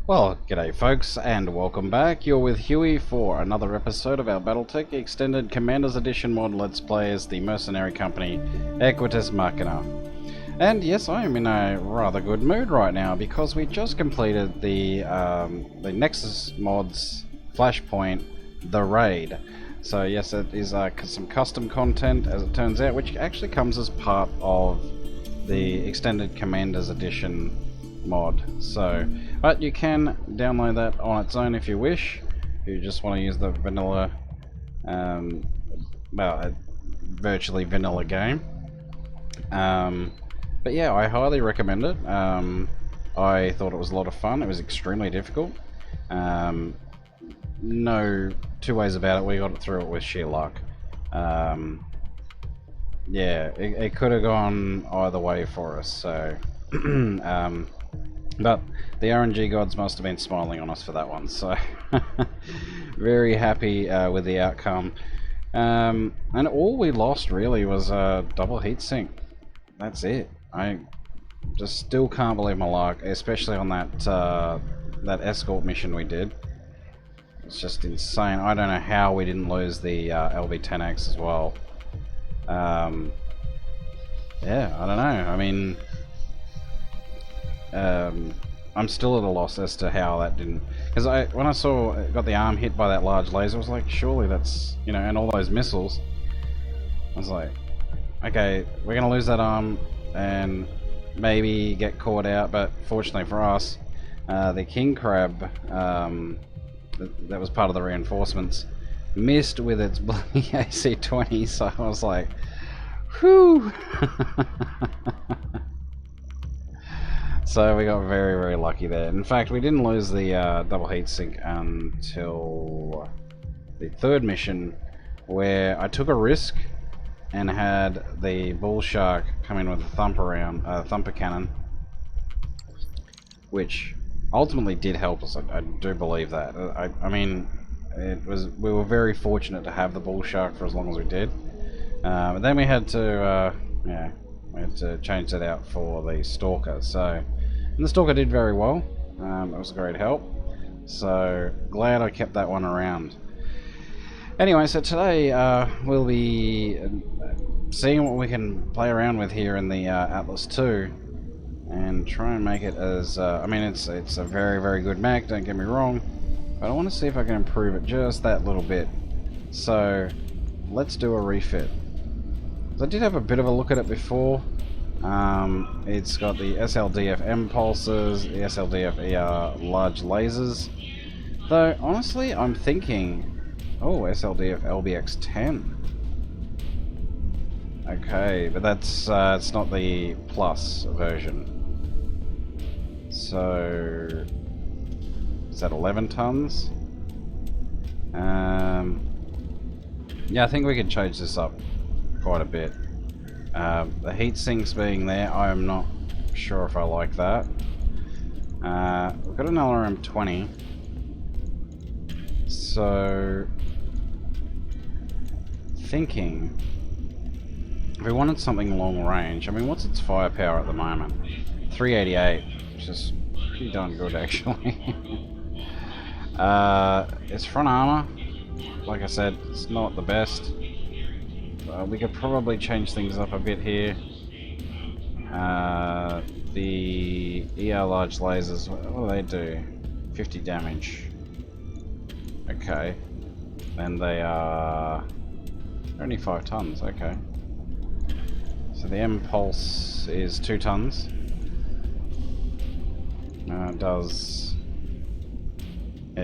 Well, g'day folks, and welcome back. You're with Huey for another episode of our Battletech Extended Commander's Edition mod Let's Play as the mercenary company Equites Machina. And yes, I am in a rather good mood right now because we just completed the Nexus mods Flashpoint, The Raid. So yes, it is some custom content, as it turns out, which actually comes as part of the Extended Commander's Edition mod. So, but you can download that on its own if you wish. If you just want to use the vanilla, virtually vanilla game. But yeah, I highly recommend it. I thought it was a lot of fun. It was extremely difficult. No two ways about it. We got through it with sheer luck. Yeah, it could have gone either way for us. So. But the RNG gods must have been smiling on us for that one, so very happy with the outcome. And all we lost really was a double heatsink. That's it. I just still can't believe my luck, especially on that that escort mission we did. It's just insane. I don't know how we didn't lose the LB-10X as well. Yeah, I don't know. I mean, I'm still at a loss as to how that didn't, because when I saw it got the arm hit by that large laser, I was like, surely that's, you know, and all those missiles, I was like, okay, we're gonna lose that arm and maybe get caught out. But fortunately for us, the king crab that was part of the reinforcements missed with its bloody AC-20, so I was like, whew. So we got very, very lucky there. In fact, we didn't lose the double heatsink until the third mission, where I took a risk and had the bull shark come in with a thumper cannon, which ultimately did help us. I do believe that. I mean, we were very fortunate to have the bull shark for as long as we did. But then we had to, we had to change that out for the stalker. So. And the stalker did very well. It was a great help. So glad I kept that one around. Anyway, so today we'll be seeing what we can play around with here in the Atlas 2, and try and make it as I mean, it's a very, very good mech, don't get me wrong, but I want to see if I can improve it just that little bit. So let's do a refit. So I did have a bit of a look at it before. It's got the SLDF M pulses, the SLDF ER large lasers. Though honestly, I'm thinking, oh, SLDF LBX-10. Okay, but that's it's not the plus version. So is that 11 tons? Yeah, I think we can change this up quite a bit. The heat sinks being there, I am not sure if I like that. We've got an LRM-20, so thinking if we wanted something long range, I mean, what's its firepower at the moment? 388, which is pretty darn good actually. Its front armor, like I said, it's not the best. We could probably change things up a bit here. The ER large lasers, what do they do? 50 damage. Okay. And they are only 5 tons, okay. So the M pulse is 2 tons. Does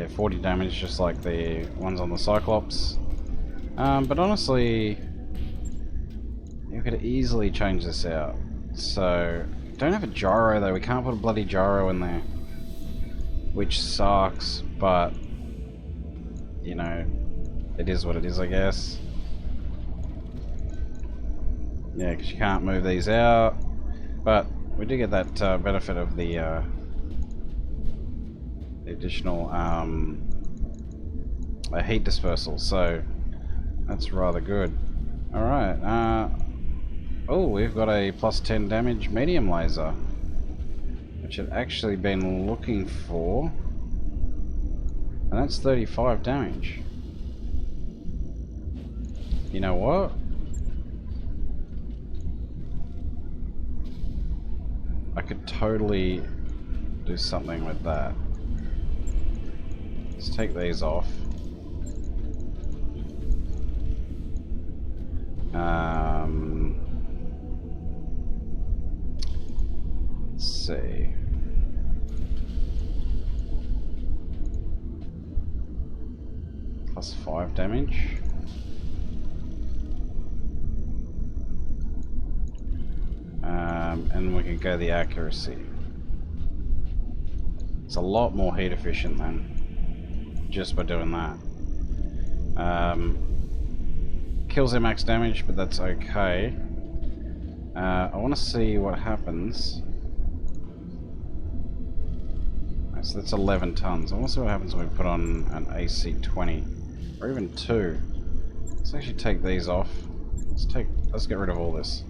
40 damage, just like the ones on the Cyclops. But honestly, you could easily change this out. So, don't have a gyro though. We can't put a bloody gyro in there, which sucks, but you know, it is what it is, I guess. Yeah, because you can't move these out, but we do get that benefit of the additional heat dispersal, so that's rather good. Alright, oh, we've got a plus 10 damage medium laser. which I'd actually been looking for, and that's 35 damage. You know what? I could totally do something with that. Let's take these off. Let's see. +5 damage. And we can go the accuracy. It's a lot more heat efficient then, just by doing that. Kills their max damage, but that's okay. I want to see what happens. Right, so that's 11 tons. I want to see what happens when we put on an AC-20, or even 2. Let's actually take these off. Let's get rid of all this.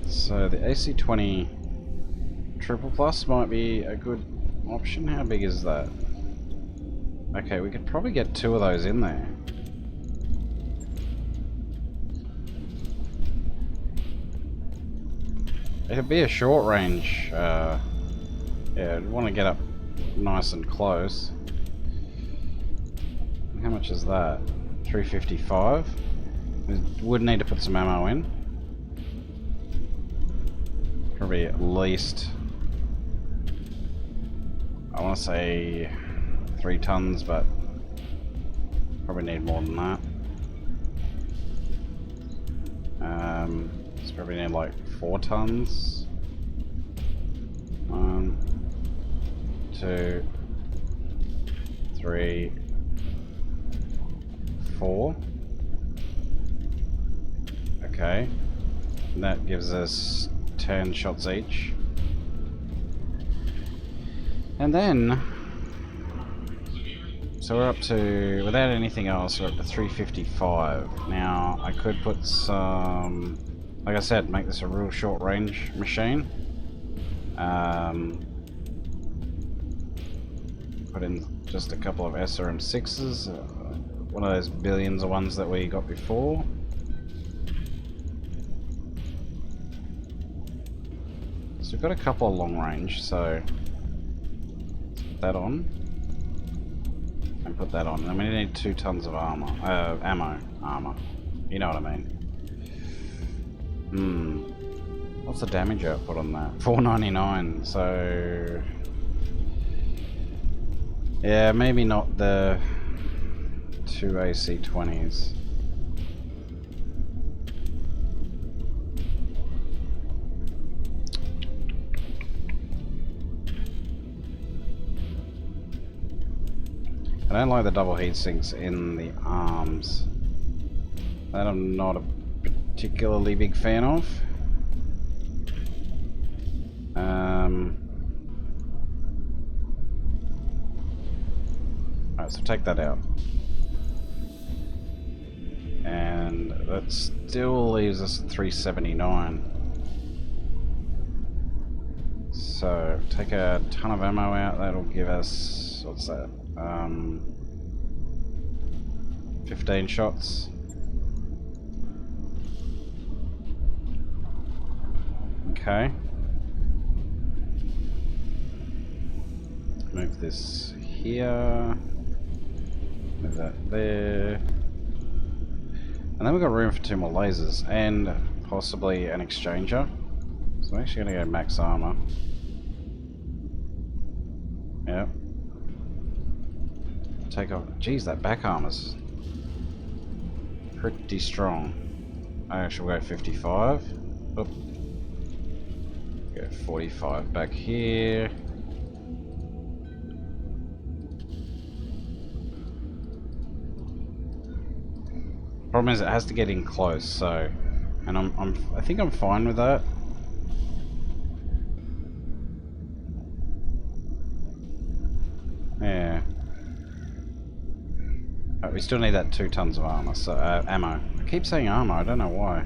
So the AC-20 triple plus might be a good option. How big is that? Okay, we could probably get 2 of those in there. It'd be a short range. Yeah, I'd want to get up nice and close. How much is that? 355. We would need to put some ammo in. Probably at least, I want to say 3 tons, but probably need more than that. It's probably need like 4 tons. 1, 2, 3, 4. Okay, and that gives us 10 shots each. And then, so we're up to, without anything else, we're up to 355. Now, I could put some, like I said, make this a real short range machine. Put in just a couple of SRM6s, one of those billions of ones that we got before. So we've got a couple of long range, so put that on and put that on. And we need 2 tons of armor, armor. You know what I mean? What's the damage output on that? 499. So yeah, maybe not the 2 AC-20s. I don't like the double heat sinks in the arms. That I'm not a particularly big fan of. Alright, so take that out. And that still leaves us at 379. So take a ton of ammo out, that'll give us, what's that? 15 shots. Okay. Move this here. Move that there. And then we've got room for 2 more lasers and possibly an exchanger. So I'm actually going to go max armor. Yep. Take off. Geez, that back armor's pretty strong. I actually will go 55. Oop. Go 45 back here. Problem is, it has to get in close. So, and I think I'm fine with that. Yeah. Oh, we still need that 2 tons of armor, so ammo. I keep saying armor, I don't know why.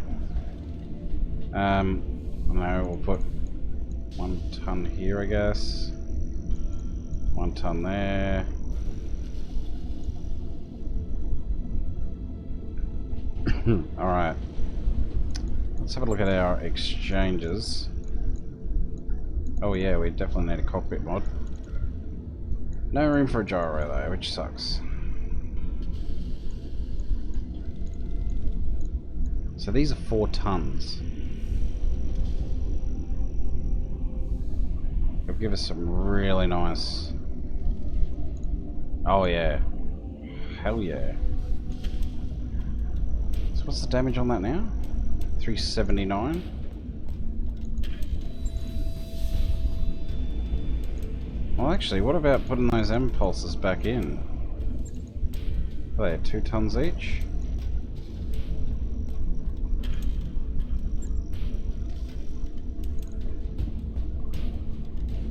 No, we'll put 1 ton here, I guess. 1 ton there. Alright. Let's have a look at our exchanges. Oh yeah, we definitely need a cockpit mod. No room for a gyro though, which sucks. So these are 4 tons. It'll give us some really nice... Oh yeah. Hell yeah. So what's the damage on that now? 379. Well actually, what about putting those impulses back in? Are they 2 tons each?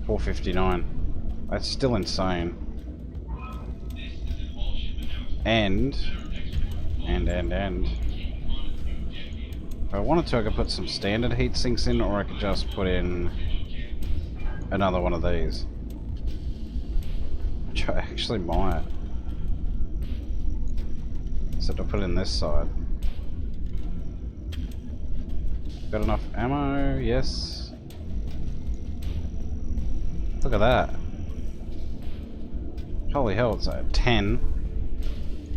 $459. That's still insane. And if I wanted to, I could put some standard heat sinks in, or I could just put in another one of these. Which I actually might. Except I'll put it in this side. Got enough ammo? Yes. Look at that. Holy hell, it's a 10.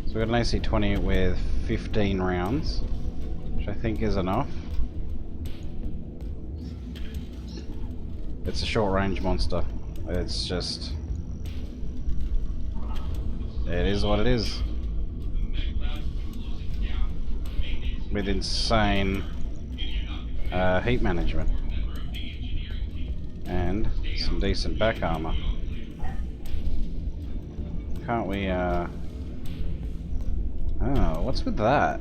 So we've got an AC-20 with 15 rounds, which I think is enough. It's a short range monster. It's just... it is what it is. With insane heat management. And some decent back armor. Can't we, oh, what's with that?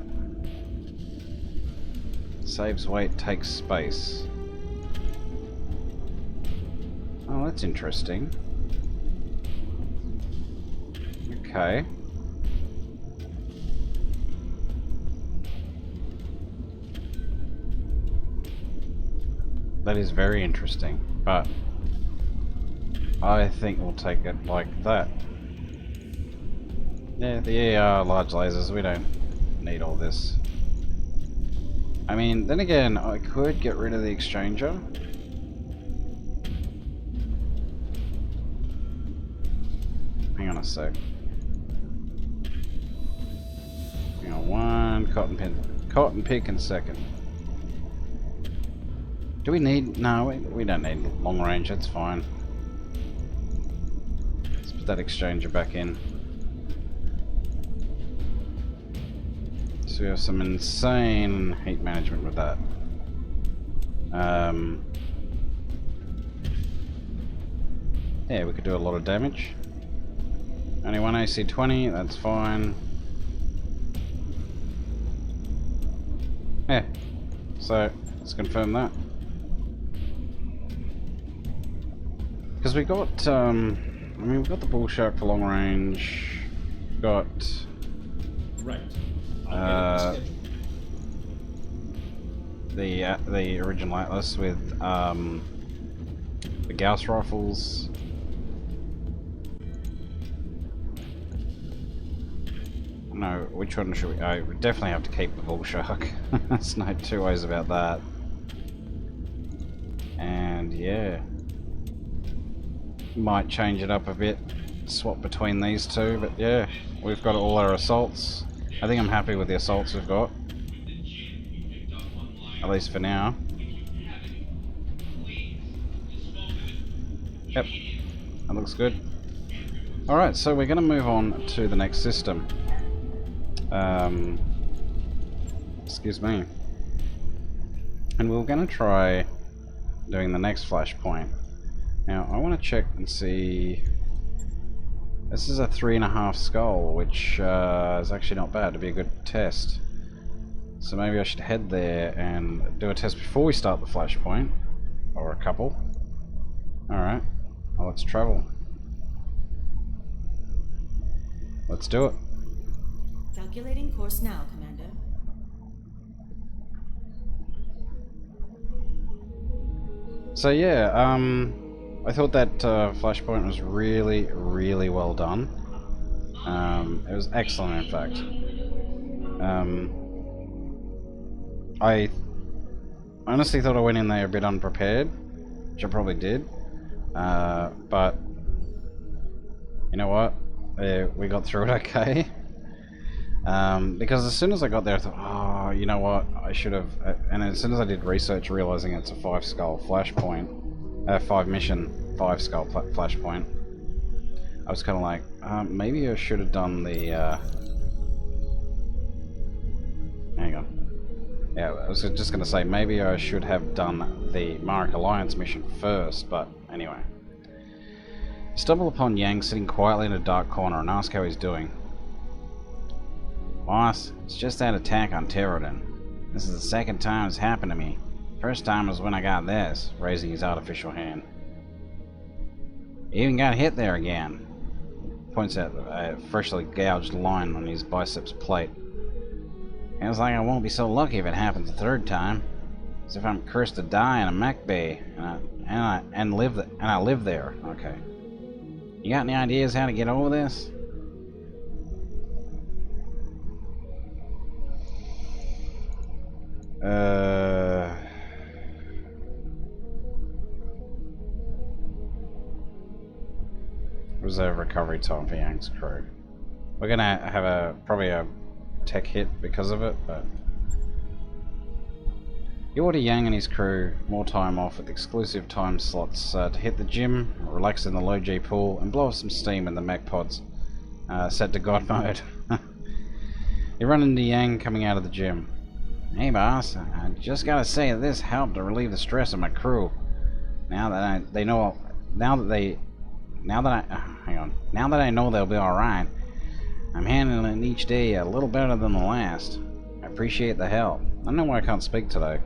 Saves weight, takes space. Oh, that's interesting. Okay. That is very interesting, but I think we'll take it like that. Yeah, the large lasers, we don't need all this. I mean, then again, I could get rid of the exchanger. Hang on a sec. Hang on, one cotton pick and second. Do we need... no, we don't need long range, that's fine. Let's put that exchanger back in. So we have some insane heat management with that. Yeah, we could do a lot of damage. Only one AC-20, that's fine. Yeah, so let's confirm that. Because we got, I mean, we've got the bull shark for long range. We've got the original Atlas with the Gauss rifles. No, which one should we? I would definitely have to keep the bull shark. There's no two ways about that. And yeah, might change it up a bit, swap between these two. But yeah, we've got all our assaults. I think I'm happy with the assaults we've got, at least for now. Yep, that looks good. Alright, so we're going to move on to the next system. Excuse me. And we're going to try doing the next flashpoint. Now, I want to check and see... This is a 3.5 skull, which is actually not bad to be a good test. So maybe I should head there and do a test before we start the flashpoint. Or a couple. Alright, well, let's travel. Let's do it. Calculating course now, Commander. So yeah, I thought that flashpoint was really, really well done. It was excellent, in fact. I honestly thought I went in there a bit unprepared, which I probably did. But you know what? We got through it okay. Because as soon as I got there, I thought, oh, you know what? I should have. And as soon as I did research, realizing it's a 5-skull flashpoint, 5-mission 5-skull flashpoint, I was kind of like, maybe I should have done the. Hang on. Yeah, I was just going to say, maybe I should have done the Mark Alliance mission first, but anyway. Stumble upon Yang sitting quietly in a dark corner and ask how he's doing. Boss, it's just that attack on Terradon. This is the second time it's happened to me. First time was when I got this, raising his artificial hand. Even got hit there again. Points out a freshly gouged line on his biceps plate. Feels like I won't be so lucky if it happens a third time. As if I'm cursed to die in a mech bay, and I live there. Okay. You got any ideas how to get over this? Reserve recovery time for Yang's crew. We're gonna have probably a tech hit because of it, but you order Yang and his crew more time off with exclusive time slots to hit the gym, relax in the low G pool, and blow off some steam in the mech pods set to God mode. You run into Yang coming out of the gym. Hey boss, I just gotta say that this helped to relieve the stress of my crew. Now that I know they'll be alright, I'm handling each day a little better than the last. I appreciate the help. I don't know why I can't speak today.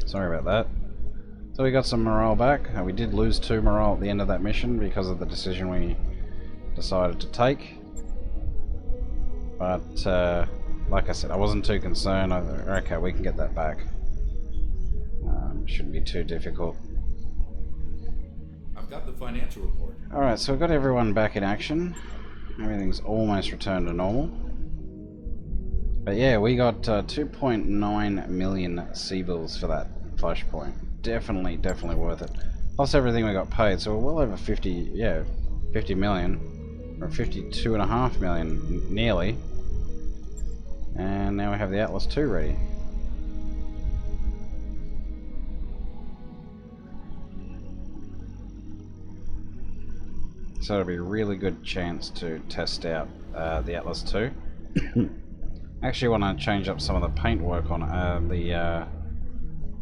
Sorry about that. So we got some morale back. We did lose 2 morale at the end of that mission because of the decision we decided to take. But like I said, I wasn't too concerned. Okay, we can get that back. Shouldn't be too difficult. I've got the financial report. Alright, so we've got everyone back in action. Everything's almost returned to normal. But yeah, we got 2.9 million Seabills for that flashpoint. Definitely worth it. Plus everything we got paid, so we're well over 50 million. Or 52.5 million, nearly. And now we have the Atlas II ready. So it'll be a really good chance to test out the Atlas II. I actually want to change up some of the paint work on it, the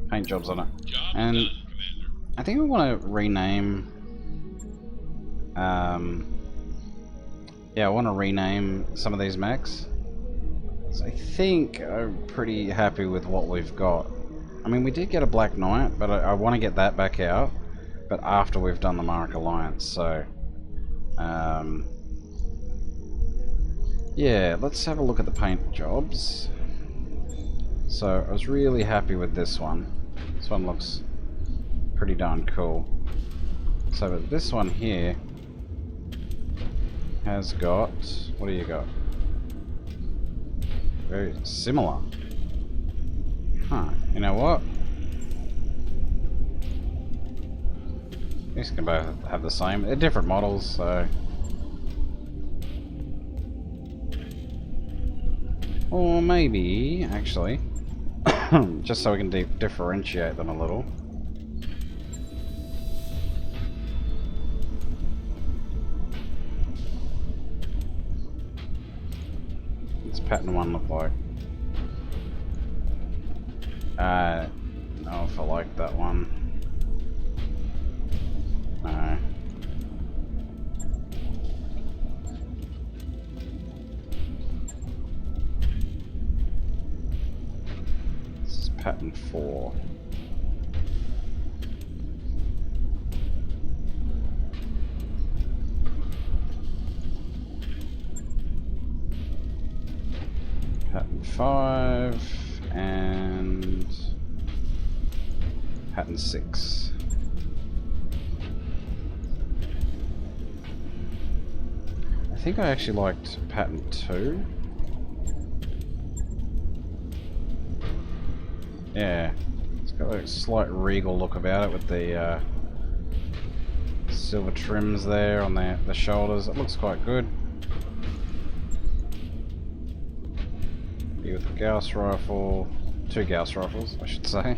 paint jobs on it. And done, I think we want to rename. Yeah, I want to rename some of these mechs. So I think I'm pretty happy with what we've got. I mean, we did get a Black Knight, but I want to get that back out. But after we've done the Mark Alliance, so. Yeah, let's have a look at the paint jobs. So I was really happy with this one. This one looks pretty darn cool. So but this one here has got, what do you got? Very similar. Huh, you know what? These can both have the same. They're different models, so. Or maybe, actually, just so we can differentiate them a little. What's pattern 1 look like? I don't know if I like that one. No. This is pattern 4. Pattern 5 and pattern 6. I think I actually liked pattern 2. Yeah, it's got a slight regal look about it with the silver trims there on the shoulders. It looks quite good. With the Gauss rifle, 2 Gauss rifles, I should say.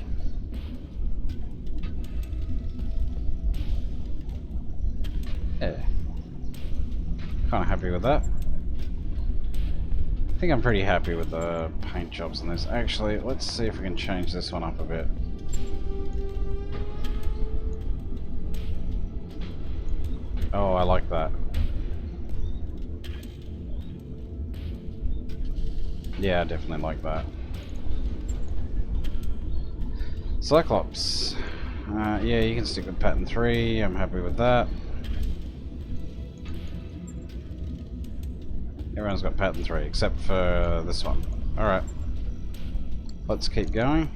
Yeah, kind of happy with that. I think I'm pretty happy with the paint jobs on this. Actually, let's see if we can change this one up a bit. Oh, I like that. Yeah, I definitely like that. Cyclops. Yeah, you can stick with pattern 3. I'm happy with that. Everyone's got pattern 3 except for this one. Alright. Let's keep going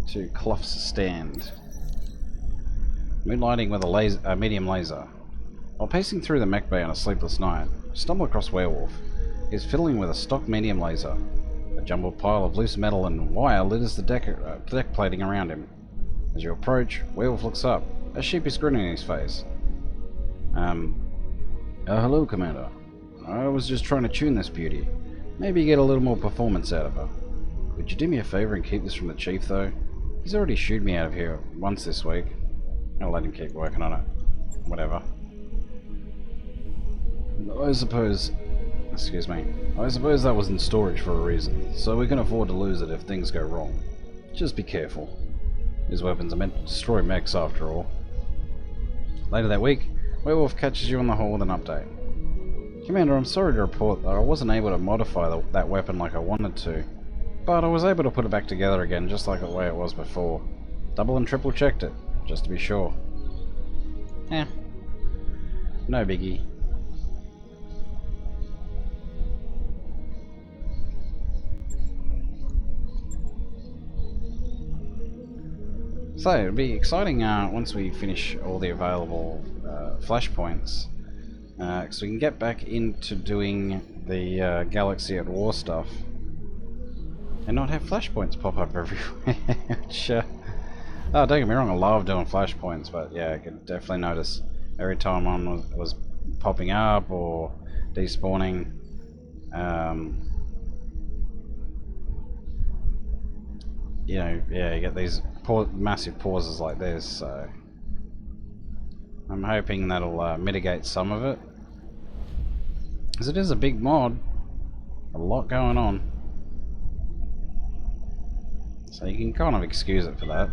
to Clough's stand. Moonlighting with a medium laser. While pacing through the mech bay on a sleepless night, you stumble across Werewolf. He is fiddling with a stock medium laser. A jumbled pile of loose metal and wire litters the deck plating around him. As you approach, Werewolf looks up, a sheepish grin on his face. Hello, Commander. I was just trying to tune this beauty. Maybe get a little more performance out of her. Could you do me a favour and keep this from the Chief, though? He's already shooed me out of here once this week. I'll let him keep working on it. Whatever. I suppose that was in storage for a reason, so we can afford to lose it if things go wrong. Just be careful. These weapons are meant to destroy mechs after all. Later that week, Werewolf catches you in the hall with an update. Commander, I'm sorry to report that I wasn't able to modify that weapon like I wanted to, but I was able to put it back together again just like the way it was before. Double and triple checked it, just to be sure. No biggie. So it'll be exciting once we finish all the available flashpoints, because we can get back into doing the Galaxy at War stuff and not have flashpoints pop up everywhere. Which, oh, don't get me wrong, I love doing flashpoints, but yeah, I could definitely notice every time one was popping up or despawning. You know, yeah, you get these massive pauses like this, so I'm hoping that'll mitigate some of it, because it is a big mod, a lot going on, so you can kind of excuse it for that,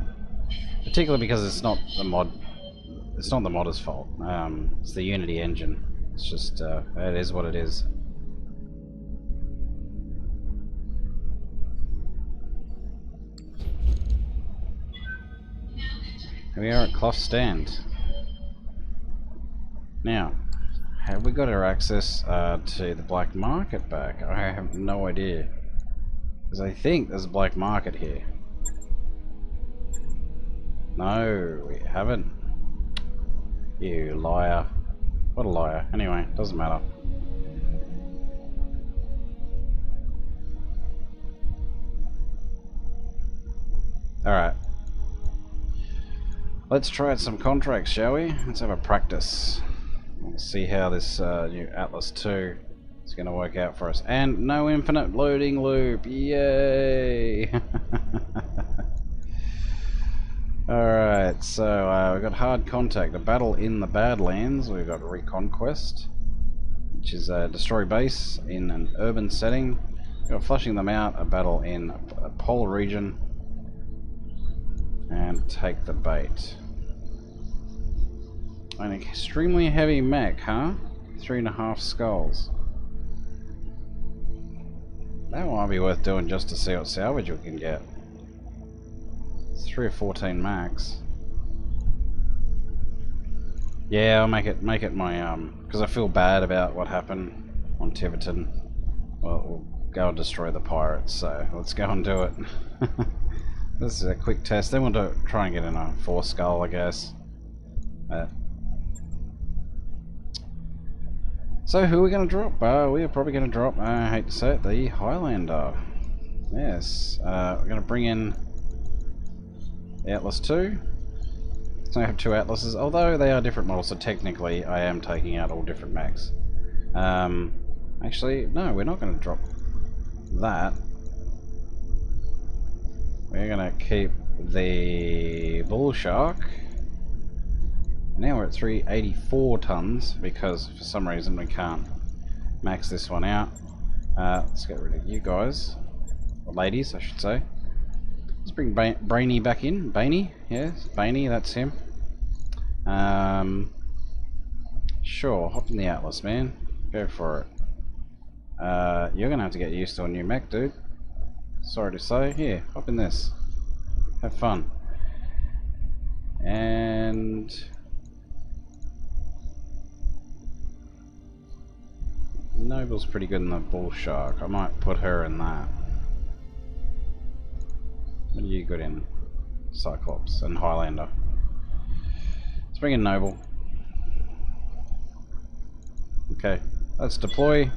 particularly because it's not the modder's fault. It's the Unity engine. It's just it is what it is. Here we are at Clough's stand. Now, have we got our access to the black market back? I have no idea, because I think there's a black market here. No, we haven't. You liar. What a liar. Anyway, doesn't matter. Alright. Let's try out some contracts, shall we? Let's have a practice. Let's see how this new Atlas 2 is going to work out for us. And no infinite loading loop. Yay! Alright, so we've got hard contact. A battle in the Badlands. We've got Reconquest, which is a destroy base in an urban setting. We've got flushing them out. A battle in a polar region. And take the bait. An extremely heavy mech, huh? 3.5 skulls. That might be worth doing just to see what salvage we can get. It's 3 or 14 max. Yeah, I'll make it my because I feel bad about what happened on Tiverton. Well, go and destroy the pirates, so let's go and do it. This is a quick test, then we'll try and get in a 4 skull, I guess. So who are we going to drop? We are probably going to drop, I hate to say it, the Highlander. Yes, we're going to bring in the Atlas 2. So I have 2 Atlases, although they are different models, so technically I am taking out all different mechs. Actually, no, we're not going to drop that. We're going to keep the Bull Shark. Now we're at 384 tons because for some reason we can't max this one out. Let's get rid of you guys, or ladies I should say. Let's bring Brainy back in. Bainy, yes, Bainy, that's him. Sure, hop in the Atlas, man. Go for it. You're gonna have to get used to a new mech, dude. Sorry to say. Here, hop in this. Have fun. And Noble's pretty good in the Bull Shark. I might put her in that. What are you good in? Cyclops and Highlander. Let's bring in Noble. Okay, let's deploy.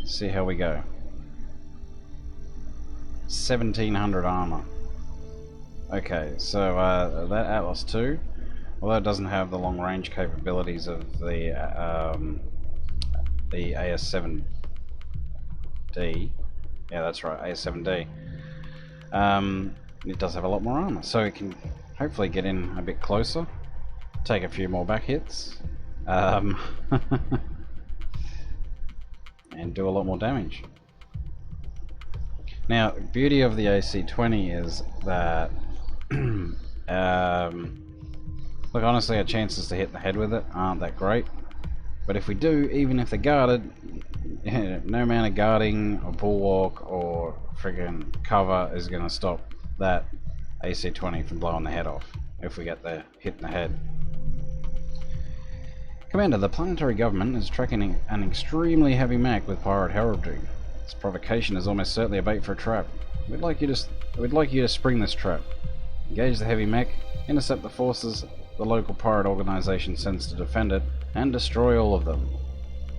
See how we go. 1700 armor. Okay, so that Atlas 2, although it doesn't have the long range capabilities of the AS7D, yeah, that's right, AS7D, it does have a lot more armor, so it can hopefully get in a bit closer, take a few more back hits, and do a lot more damage. Now, the beauty of the AC-20 is that look, honestly, our chances to hit the head with it aren't that great, but if we do, even if they're guarded, no amount of guarding or bulwark or friggin' cover is going to stop that AC-20 from blowing the head off if we get the hit in the head. Commander, the planetary government is tracking an extremely heavy mech with pirate heraldry. This provocation is almost certainly a bait for a trap. We'd like you to spring this trap. Engage the heavy mech, intercept the forces the local pirate organization sends to defend it, and destroy all of them.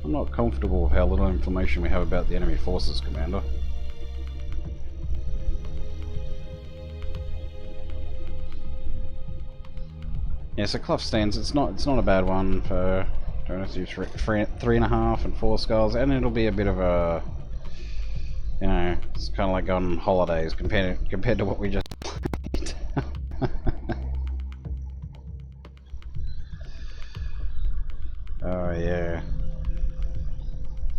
I'm not comfortable with how little information we have about the enemy forces, Commander. Yeah, so Clough stands. It's not a bad one for trying to do 3.5 and 4 skulls, and it'll be a bit of a, you know, it's kind of like going on holidays compared to what we just played. Oh yeah.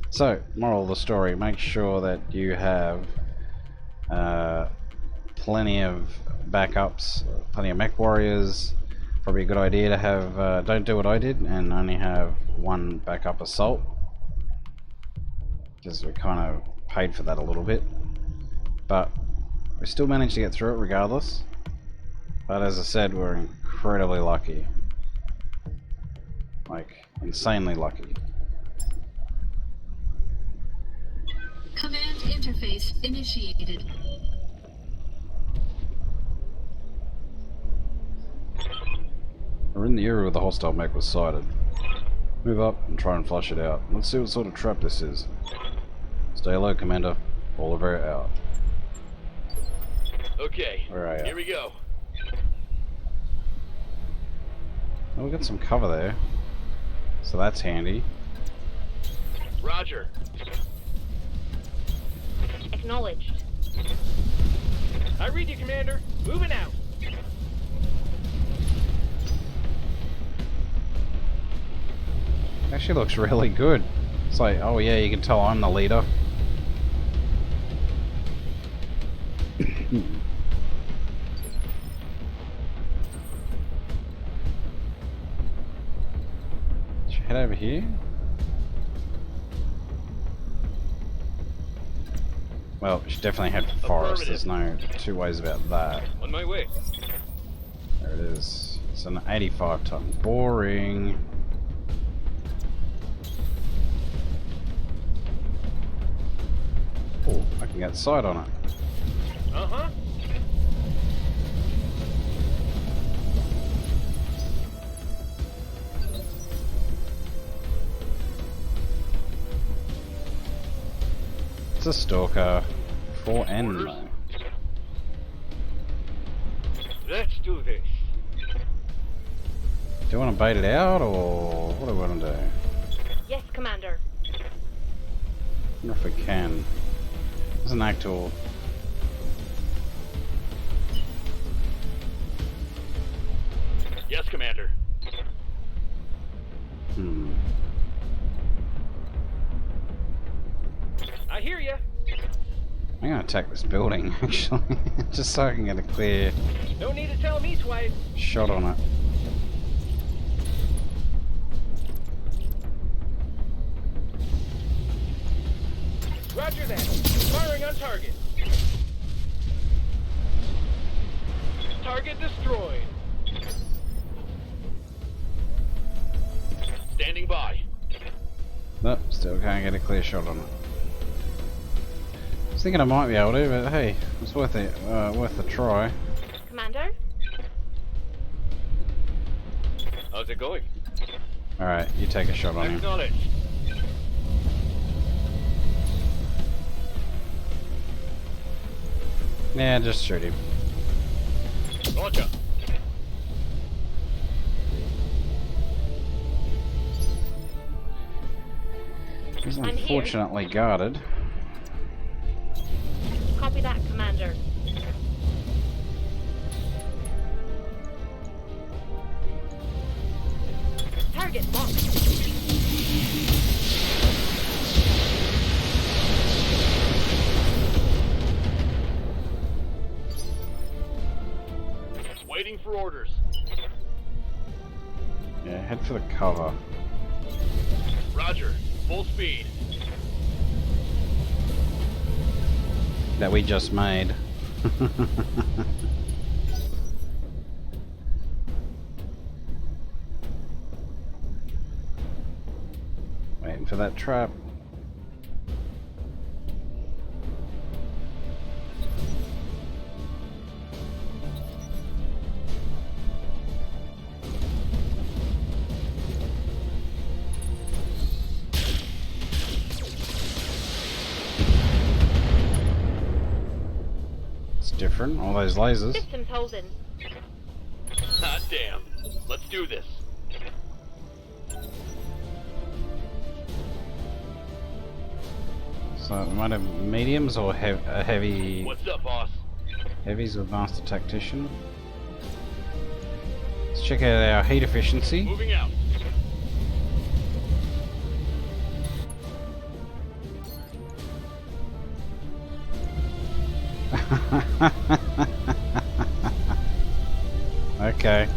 So, moral of the story: make sure that you have plenty of backups, plenty of mech warriors. Probably a good idea to have, don't do what I did and only have 1 backup assault, because we kind of paid for that a little bit, but we still managed to get through it regardless. But as I said, we're incredibly lucky, like insanely lucky. Command interface initiated. We're in the area where the hostile mech was sighted. Move up and try and flush it out. Let's see what sort of trap this is. Stay low, Commander. Oliver out. Okay, Where here we go. Oh, we got some cover there, so that's handy. Roger. Acknowledged. I read you, Commander. Moving out. Actually looks really good. It's like, oh yeah, you can tell I'm the leader. Should we head over here? Well, we should definitely head for forest. There's no 2 ways about that. On my way. There it is. It's an 85 ton. Boring. can get sight on it. Uh-huh. It's a stalker. 4N Orders? though. Let's do this. Do you want to bait it out, or what do we want to do? Yes, Commander. I wonder if we can. There's an actual... Yes, Commander. I hear ya. I'm gonna attack this building, actually. Just so I can get a clear No need to tell me twice. shot on it. Roger that. Firing on target. Target destroyed. Standing by. Nope, still can't get a clear shot on it. I was thinking I might be able to, but hey, it's worth it, worth a try. Commander? How's it going? Alright, you take a shot on him. Acknowledged. Yeah, just shoot him. Roger. He's I'm here. unfortunately guarded. Copy that, Commander. Target locked. Waiting for orders. Yeah, head for the cover. Roger. Full speed. That we just made. Waiting for that trap. It's different, all those lasers. Systems holding. Hot damn. Let's do this. So we might have mediums or heavy What's up, boss? heavies with Master Tactician. Let's check out our heat efficiency. Moving out. Okay.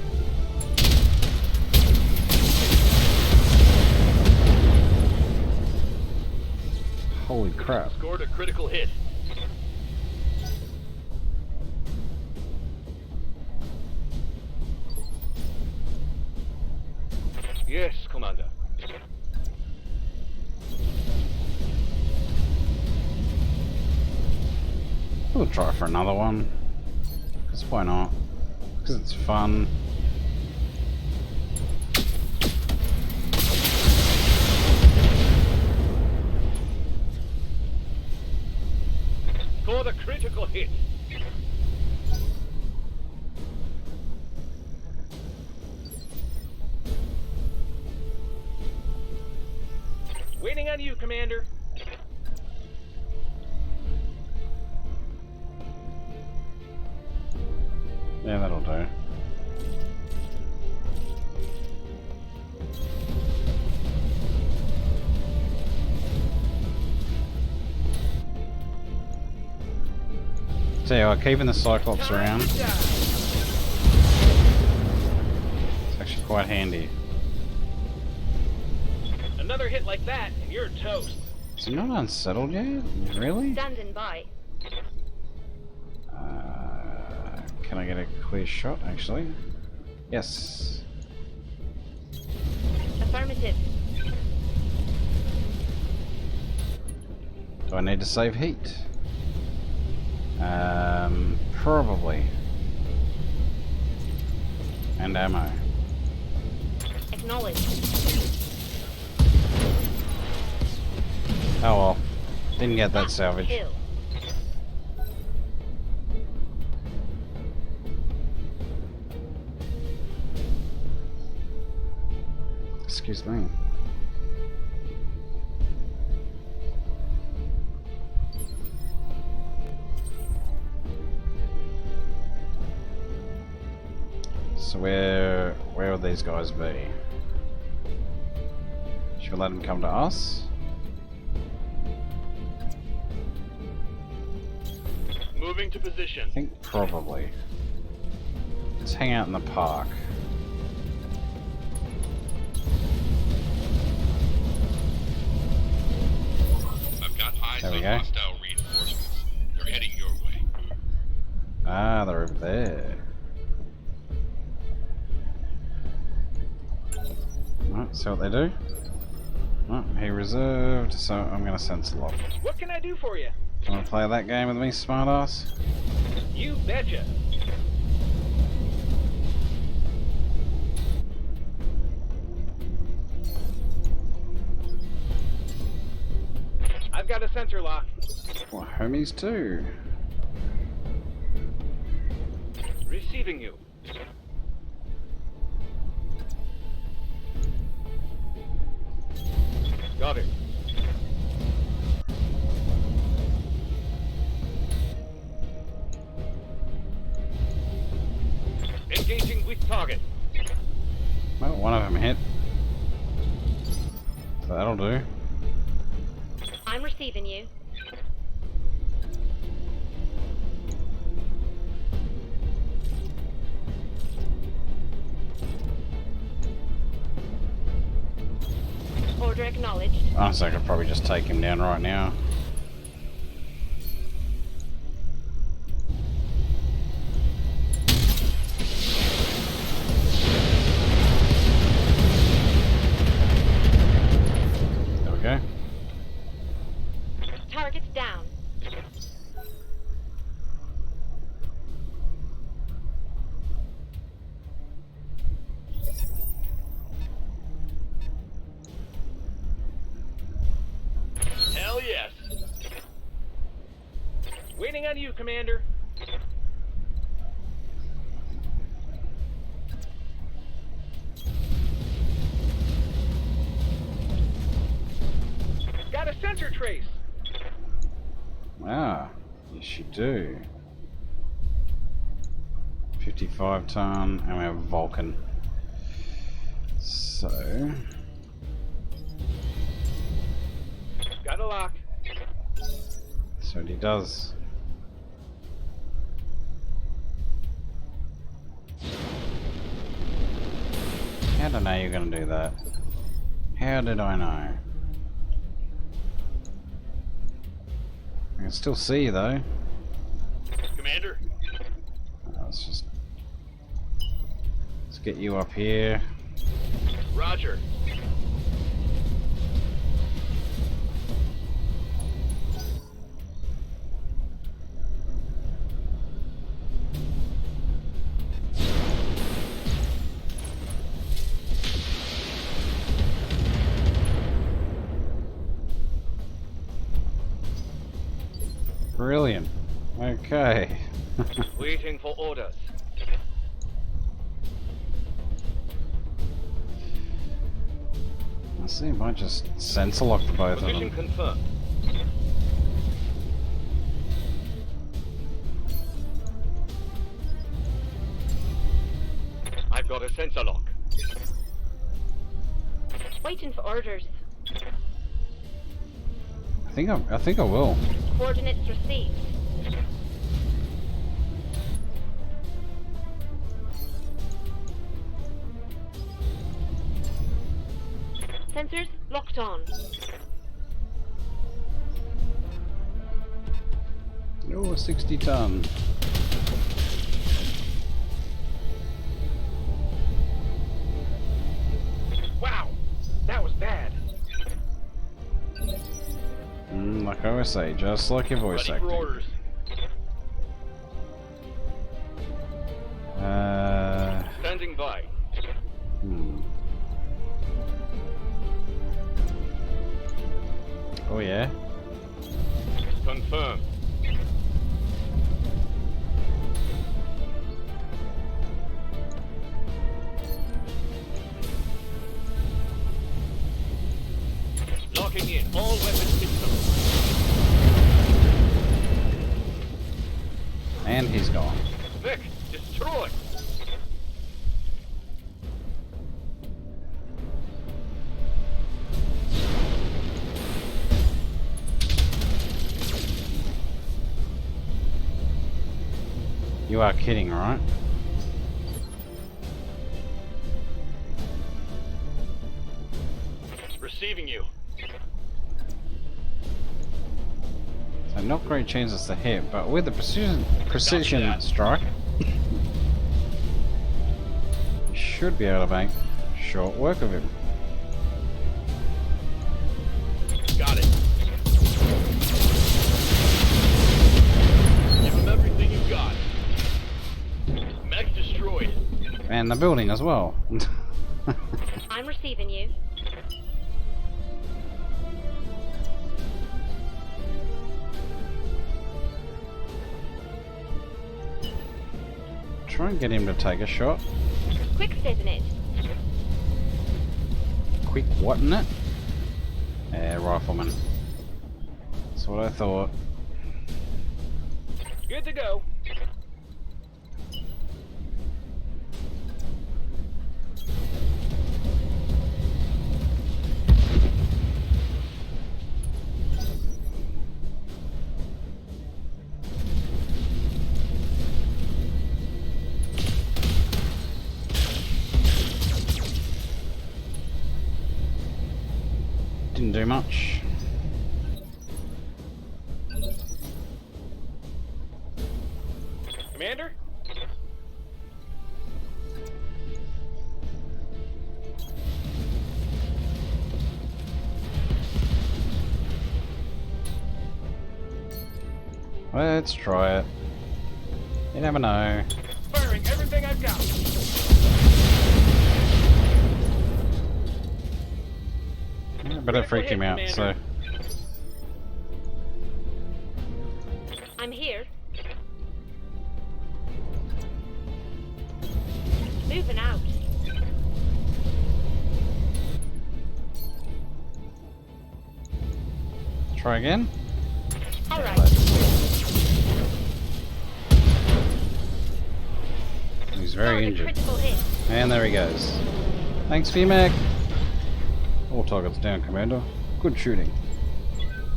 Holy crap. Scored a critical hit. Yes, Commander. We'll try for another one. Because why not? Because it's fun. For the critical hit. Waiting on you, Commander. Yeah, that'll do. Tell you what, keeping the Cyclops around, it's actually quite handy. Another hit like that, and you're toast. Is he not unsettled yet? Really? Standing by. Can I get a clear shot, actually? Yes. Affirmative. Do I need to save heat? Probably. And ammo. Acknowledged. Oh well. Didn't get that salvage. Kill. Excuse me. So where will these guys be? Should we let them come to us? Moving to position. I think probably. Let's hang out in the park. I've got eyes There we on go. hostile reinforcements. They're heading your way. Ah, they're over there. Right, see what they do. Right, he reserved, so I'm gonna sense a lock. What can I do for you? Wanna play that game with me, smartass? You betcha. I've got a sensor lock. Well, homies too. Receiving you. Got it. Engaging with target. Well, one of them hit. So that'll do. I'm receiving you. Order acknowledged. Honestly, I could probably just take him down right now. There we go. Target's down. Hell yes. Waiting on you, Commander. Got a sensor trace. Ah, yes you do. 55 ton, and we have Vulcan. So, Got a lock. that's what he does. How did I know you're gonna do that? How did I know? I can still see you though. Commander. Let's get you up here. Roger. Brilliant. Okay. Waiting for orders. I see, I might just sensor lock the both of Position them. confirmed. I've got a sensor lock. Waiting for orders. I think I will. Coordinates received. Sensors locked on. Oh, 60 ton. Wow, that was bad. Like I always say, just like your voice Ready for acting. orders. Standing by. Oh yeah. Confirmed. Locking in all weapon systems. And he's gone. Vic, destroy. You are kidding, right? Receiving you. So not great chances to hit, but with the precision strike, you should be able to make short work of him. Got it. Give him everything you got. Max destroyed. And the building as well. I'm receiving you. Try and get him to take a shot. Quick setting it. Quick what in it? Yeah, rifleman. That's what I thought. Good to go. Didn't do much. Commander? Let's try it. You never know. Firing everything I've got. But it freaked him out, so. I'm here. Moving out. Try again. Alright. He's very injured. Critical hit. And there he goes. Thanks, VMAC. All targets down, Commander. Good shooting.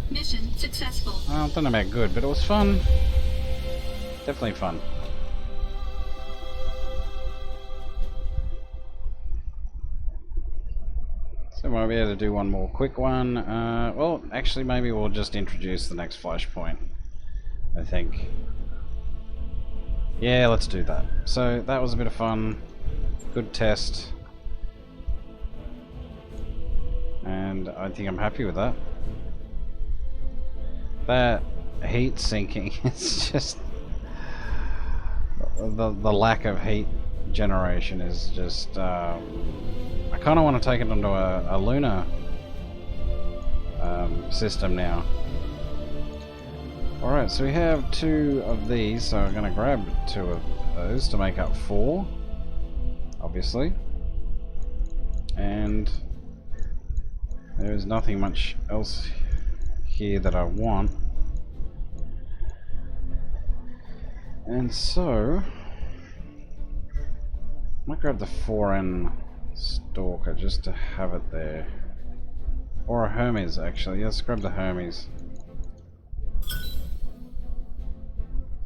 Mission successful. I don't know about good, but it was fun. Definitely fun. So might be able to do one more quick one. Well, actually, maybe we'll just introduce the next flashpoint. I think. Yeah, let's do that. So that was a bit of fun. Good test. And I think I'm happy with that. That heat sinking, it's just the lack of heat generation is just I kind of want to take it onto a lunar system now. Alright, so we have 2 of these, so I'm going to grab 2 of those to make up 4, obviously. And there is nothing much else here that I want. And so I might grab the 4N Stalker just to have it there. Or a Hermes, actually. Let's grab the Hermes.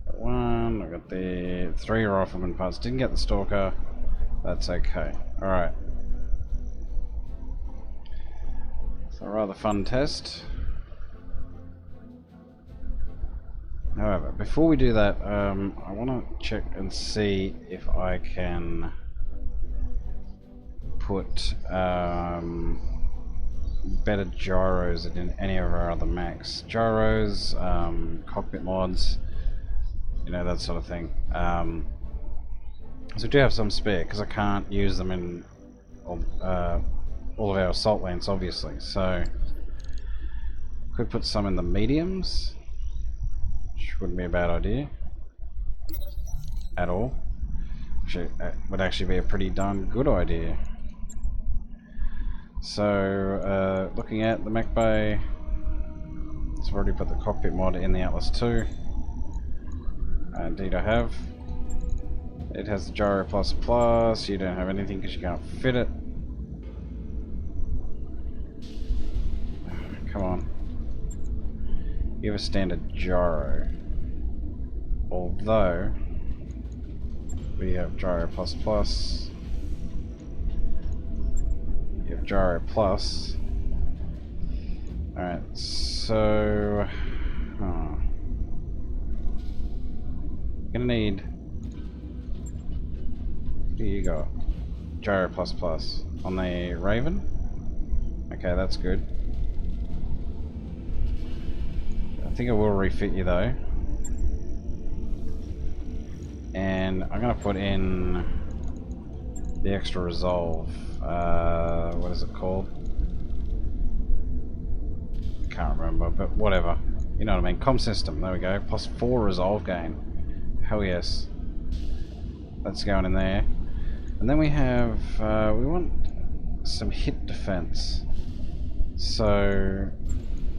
Got 1, I got the 3 rifleman parts. Didn't get the Stalker. That's okay. Alright. So a rather fun test. However, before we do that, I want to check and see if I can put better gyros in any of our other mechs. Gyros, cockpit mods, you know, that sort of thing. So we do have some spare, because I can't use them in all of our assault lanes, obviously. So could put some in the mediums, which wouldn't be a bad idea at all. Actually, that would actually be a pretty darn good idea. So looking at the mech bay, so I've already put the cockpit mod in the Atlas 2. Indeed I have. It has the gyro plus plus. You don't have anything because you can't fit it. Come on. You have a standard gyro. Although we have gyro plus plus. You have gyro plus. Alright, so gonna need. Here you go. Gyro plus plus on the Raven. Okay, that's good. I think I will refit you though. And I'm gonna put in the extra resolve. What is it called? Can't remember, but whatever. You know what I mean. Comm system. There we go. Plus 4 resolve gain. Hell yes. That's going in there. And then we have, we want some hit defense. So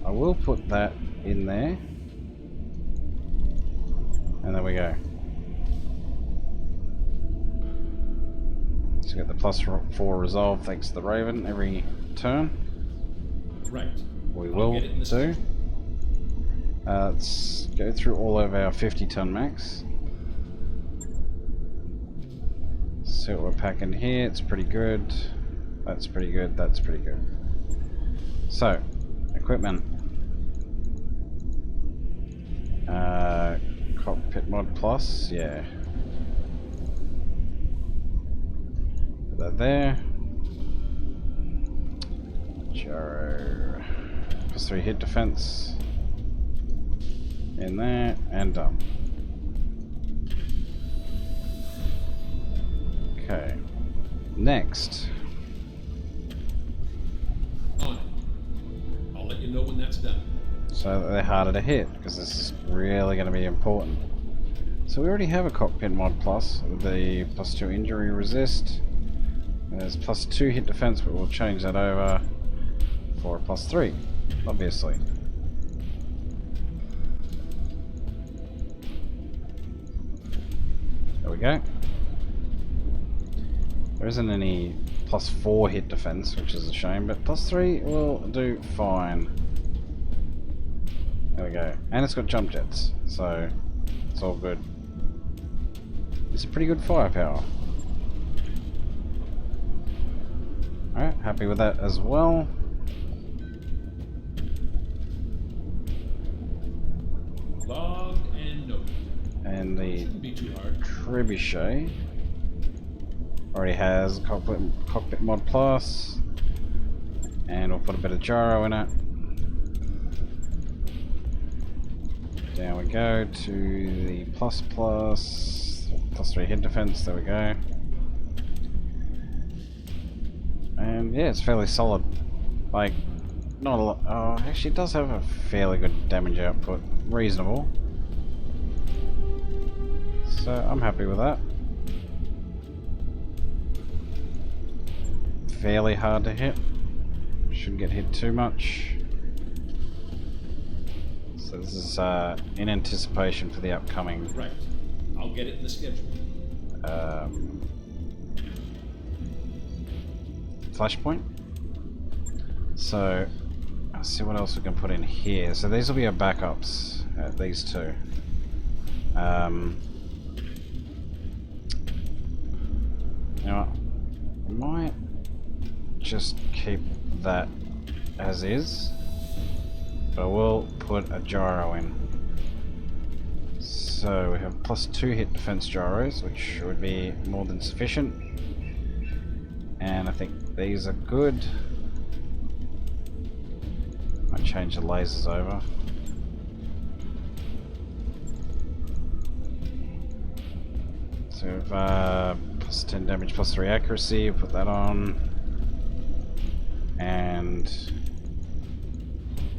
I will put that in there. And there we go. So we get the plus 4 resolve thanks to the Raven every turn. Right. We will do. Let's go through all of our 50-ton mechs. See what we're packing here. It's pretty good. That's pretty good. That's pretty good. So, equipment. Cockpit mod plus, yeah. Put that there. Gyro. Plus 3 hit defense. In there, and done. Okay. Next. On it. I'll let you know when that's done. So they're harder to hit, because this is really going to be important. So we already have a cockpit mod plus, with the plus 2 injury resist. There's plus 2 hit defense, but we'll change that over for a plus 3, obviously. There we go. There isn't any plus 4 hit defense, which is a shame, but plus 3 will do fine. There we go. And it's got jump jets, so it's all good. It's a pretty good firepower. Alright, happy with that as well. Logged and noted. And the Shouldn't be too hard. Trebuchet already has cockpit mod plus, and we'll put a bit of gyro in it. Down we go to the plus 3 hit defense. There we go. And yeah, it's fairly solid. Like, not a lot. Oh, actually, it does have a fairly good damage output. Reasonable. So I'm happy with that. Fairly hard to hit. Shouldn't get hit too much. So this is in anticipation for the upcoming Right. I'll get it in the schedule. flashpoint. So let's see what else we can put in here. So these will be our backups. These two. You know what? I might just keep that as is, but I will put a gyro in. So we have plus 2 hit defense gyros, which would be more than sufficient. And I think these are good. Might change the lasers over. So we have plus 10 damage, plus 3 accuracy. Put that on. And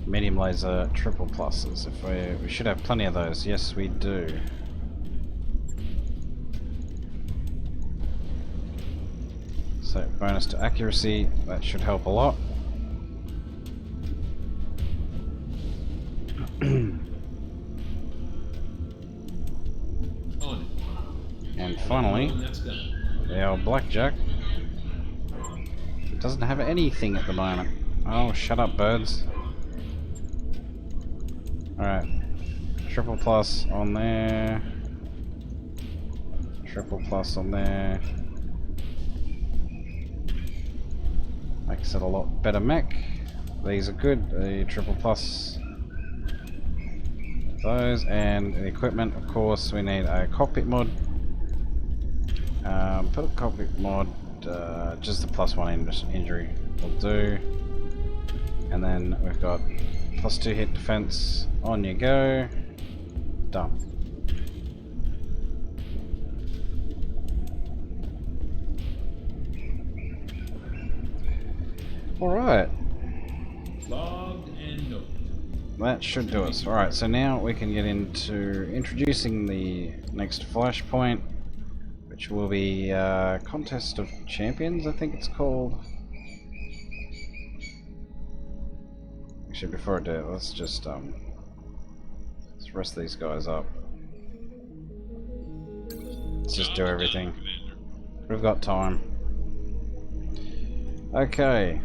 medium laser, triple pluses. If we should have plenty of those. Yes, we do. So bonus to accuracy. That should help a lot. And finally, the old blackjack. It doesn't have anything at the moment. Oh, shut up, birds. Alright. Triple plus on there. Triple plus on there. Makes it a lot better mech. These are good. The triple plus. Those and the equipment, of course, we need a cockpit mod. Put a cockpit mod, just the +1 injury will do. And then we've got +2 hit defense. On you go. Done. Alright. Logged and noted. That should do us. Alright, so now we can get into introducing the next flashpoint, which will be Contest of Champions, I think it's called. Actually, before I do it, let's just let's rest these guys up. Let's just do everything. We've got time. Okay.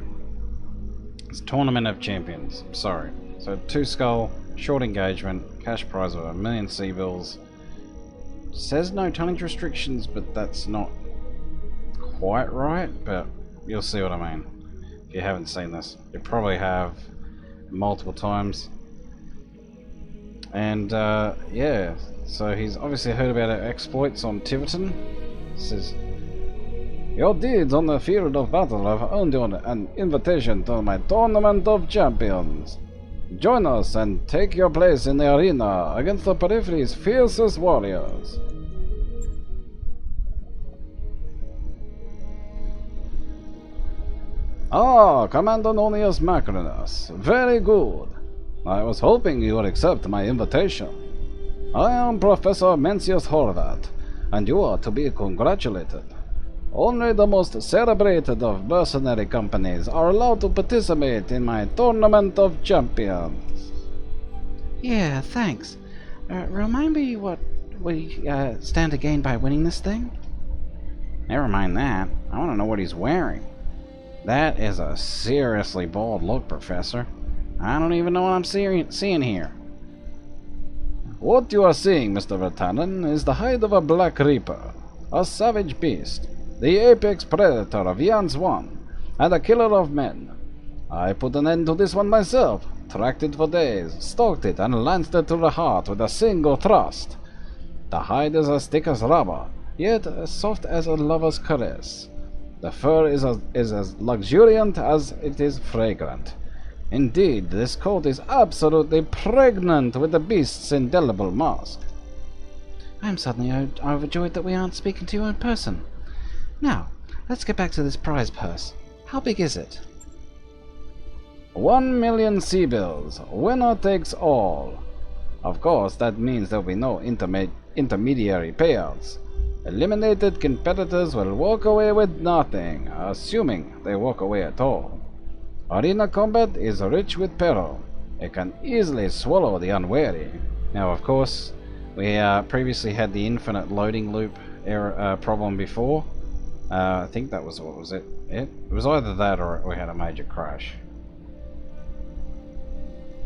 It's Tournament of Champions. Sorry. So 2 skull, short engagement, cash prize of 1,000,000 sea bills. Says no tonnage restrictions, but that's not quite right, but you'll see what I mean. If you haven't seen this, you probably have multiple times. And yeah, so he's obviously heard about our exploits on Tiverton. Says, your deeds on the field of battle have earned you an invitation to my Tournament of Champions. Join us and take your place in the arena against the periphery's fiercest warriors. Ah, Commander Nonius-Macrinus. Very good. I was hoping you would accept my invitation. I am Professor Mencius Horvat, and you are to be congratulated. Only the most celebrated of mercenary companies are allowed to participate in my Tournament of Champions. Yeah, thanks. Remind me what we stand to gain by winning this thing? Never mind that. I want to know what he's wearing. That is a seriously bold look, Professor. I don't even know what I'm seeing here. What you are seeing, Mr. Vertanen, is the hide of a Black Reaper, a savage beast, the apex predator of Yans 1, and a killer of men. I put an end to this one myself, tracked it for days, stalked it, and lanced it to the heart with a single thrust. The hide is as thick as rubber, yet as soft as a lover's caress. The fur is as luxuriant as it is fragrant. Indeed, this coat is absolutely pregnant with the beast's indelible mask. I'm suddenly overjoyed that we aren't speaking to you in person. Now, let's get back to this prize purse. How big is it? 1,000,000 sea bills. Winner takes all. Of course, that means there will be no intermediary payouts. Eliminated competitors will walk away with nothing, assuming they walk away at all. Arena combat is rich with peril. It can easily swallow the unwary. Now, of course, we previously had the infinite loading loop error problem before. I think that was, what was it? It was either that or we had a major crash.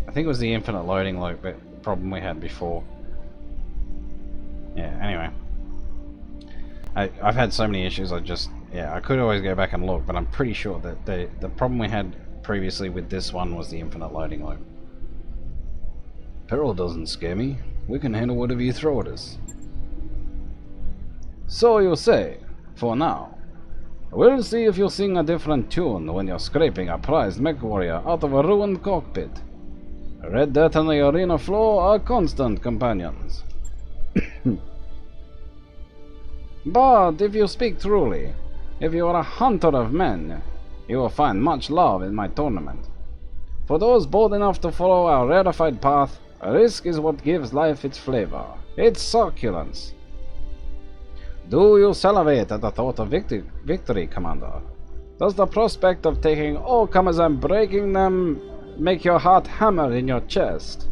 I think it was the infinite loading loop problem we had before. Yeah, anyway. I've had so many issues, I could always go back and look, but I'm pretty sure that the problem we had previously with this one was the infinite loading loop. Peril doesn't scare me. We can handle whatever you throw at us. So you say, for now. We'll see if you sing a different tune when you're scraping a prized mech warrior out of a ruined cockpit. Red Death and the arena floor are constant companions. But if you speak truly, if you are a hunter of men, you will find much love in my tournament. For those bold enough to follow our rarefied path, a risk is what gives life its flavor, its succulence. Do you salivate at the thought of victory, Commander? Does the prospect of taking all comers and breaking them make your heart hammer in your chest?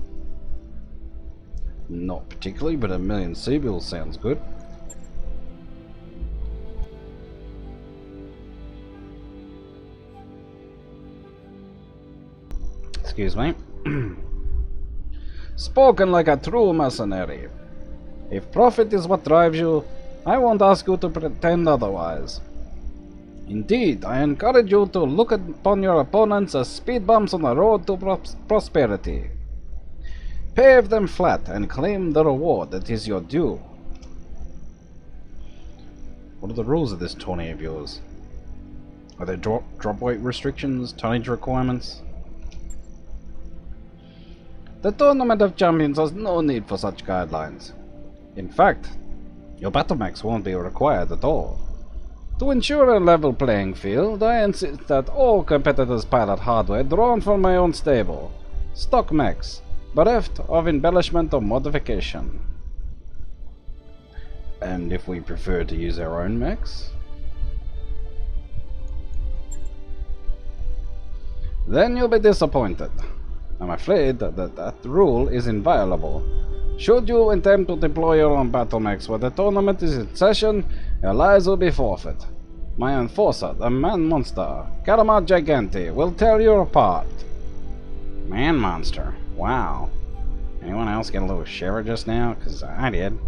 Not particularly, but a million Sibyls sounds good. Excuse me. Spoken like a true mercenary. If profit is what drives you, I won't ask you to pretend otherwise. Indeed, I encourage you to look upon your opponents as speed bumps on the road to prosperity. Pave them flat and claim the reward that is your due. What are the rules of this tourney of yours? Are there drop weight restrictions, tonnage requirements? The Tournament of Champions has no need for such guidelines. In fact, your battlemechs won't be required at all. To ensure a level playing field, I insist that all competitors pilot hardware drawn from my own stable, stock mechs, bereft of embellishment or modification. And if we prefer to use our own mechs? Then you'll be disappointed. I'm afraid that rule is inviolable. Should you attempt to deploy your own battlemechs while the tournament is in session, your lives will be forfeit. My enforcer, the man monster, Calamar Gigante, will tear you apart. Man monster? Wow. Anyone else get a little shiver just now? Because I did.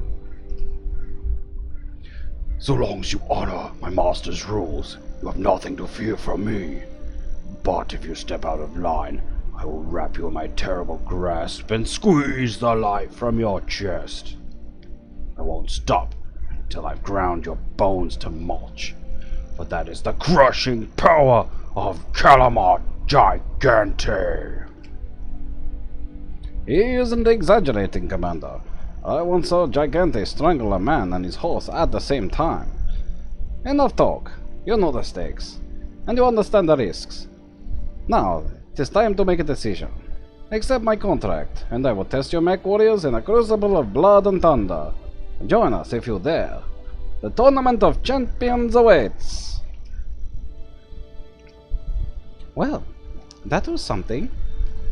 So long as you honor my master's rules, you have nothing to fear from me. But if you step out of line, I will wrap you in my terrible grasp and squeeze the life from your chest. I won't stop until I've ground your bones to mulch, for that is the crushing power of Calamar Gigante. He isn't exaggerating, Commander. I once saw Gigante strangle a man and his horse at the same time. Enough talk. You know the stakes, and you understand the risks. Now, it is time to make a decision. Accept my contract, and I will test your mech warriors in a crucible of blood and thunder. Join us if you dare. The Tournament of Champions awaits! Well, that was something.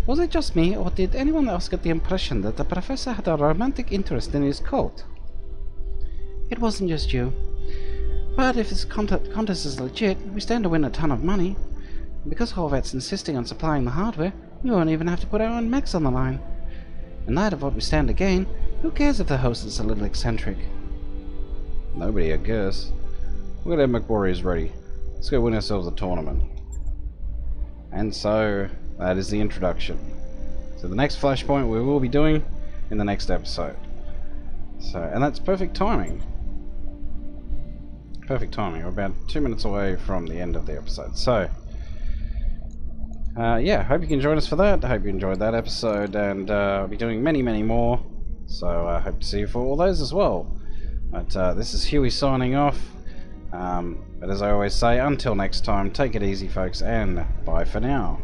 Was it just me, or did anyone else get the impression that the professor had a romantic interest in his coat? It wasn't just you. But if this contest is legit, we stand to win a ton of money. Because Horvat's insisting on supplying the hardware, we won't even have to put our own mechs on the line. In light of what we stand to gain, who cares if the host is a little eccentric? Nobody, I guess. We'll get our mech warriors ready. Let's go win ourselves a tournament. And so, that is the introduction. So the next flashpoint we will be doing in the next episode. So, and that's perfect timing. Perfect timing. We're about 2 minutes away from the end of the episode. So, yeah, hope you can join us for that. I hope you enjoyed that episode, and I'll be doing many, many more. So I hope to see you for all those as well. But this is Huey signing off. But as I always say, until next time, take it easy, folks, and bye for now.